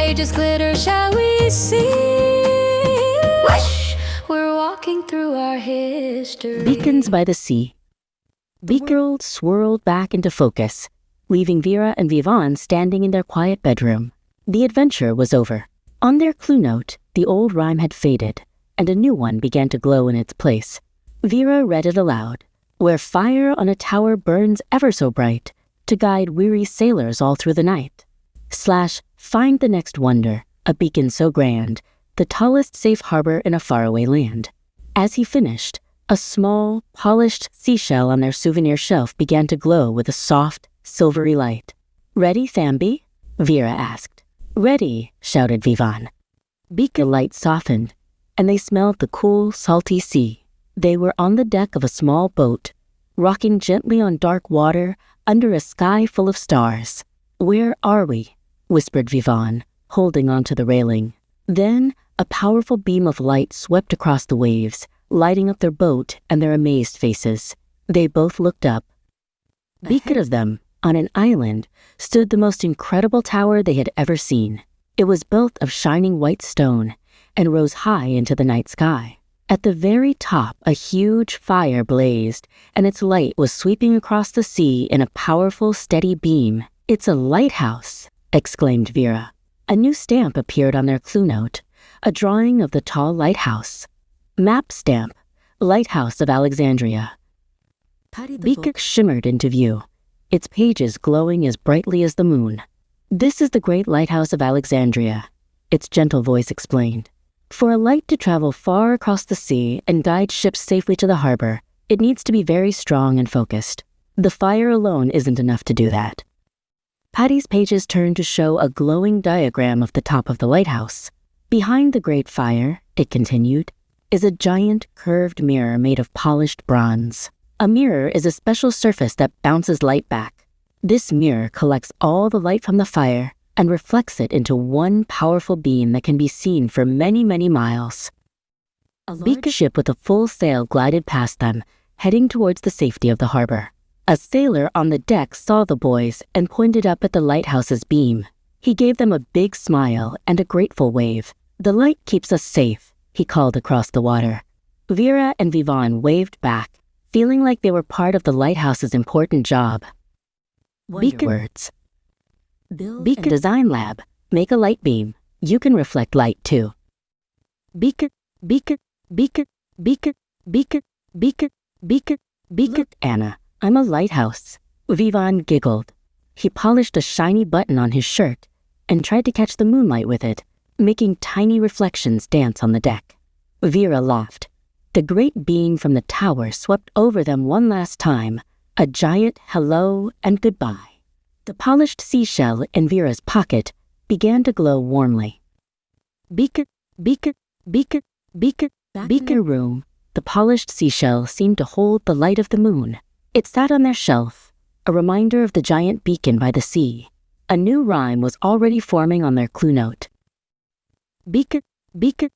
pages glitter, shall we see? Whoosh! We're walking through our history. Beacons by the sea. The world swirled back into focus, leaving Veera and Vivan standing in their quiet bedroom. The adventure was over. On their clue note, the old rhyme had faded, and a new one began to glow in its place. Veera read it aloud. Where fire on a tower burns ever so bright, to guide weary sailors all through the night. / find the next wonder, a beacon so grand, the tallest safe harbor in a faraway land. As he finished, a small, polished seashell on their souvenir shelf began to glow with a soft, silvery light. "Ready, Thambi?" Veera asked. "Ready," shouted Vivan. Beacon light softened, and they smelled the cool, salty sea. They were on the deck of a small boat, rocking gently on dark water under a sky full of stars. "Where are we?" whispered Vivan, holding onto the railing. Then a powerful beam of light swept across the waves, lighting up their boat and their amazed faces. They both looked up. Beacon of them, on an island, stood the most incredible tower they had ever seen. It was built of shining white stone and rose high into the night sky. At the very top, a huge fire blazed, and its light was sweeping across the sea in a powerful, steady beam. "It's a lighthouse," exclaimed Veera. A new stamp appeared on their clue note, a drawing of the tall lighthouse. Map stamp, Lighthouse of Alexandria. Patti the Beacon Book shimmered into view, its pages glowing as brightly as the moon. "This is the great Lighthouse of Alexandria," its gentle voice explained. "For a light to travel far across the sea and guide ships safely to the harbor, it needs to be very strong and focused. The fire alone isn't enough to do that." Patti's pages turned to show a glowing diagram of the top of the lighthouse. "Behind the great fire," it continued, "is a giant curved mirror made of polished bronze. A mirror is a special surface that bounces light back. This mirror collects all the light from the fire and reflects it into one powerful beam that can be seen for many, many miles." A Beacon ship with a full sail glided past them, heading towards the safety of the harbor. A sailor on the deck saw the boys and pointed up at the lighthouse's beam. He gave them a big smile and a grateful wave. "The light keeps us safe," he called across the water. Veera and Vivan waved back, feeling like they were part of the lighthouse's important job. Beacon words. Build Beacon and Design Lab. Make a light beam. You can reflect light too. Beacon, beacon, beacon, beacon, beacon, beacon, beacon, beacon. Look. "Anna, I'm a lighthouse." Vivan giggled. He polished a shiny button on his shirt and tried to catch the moonlight with it, making tiny reflections dance on the deck. Veera laughed. The great beam from the tower swept over them one last time, a giant hello and goodbye. The polished seashell in Veera's pocket began to glow warmly. Beacon, beacon, beacon, beacon, Back beacon room. The polished seashell seemed to hold the light of the moon. It sat on their shelf, a reminder of the giant beacon by the sea. A new rhyme was already forming on their clue note. Beacon, beacon,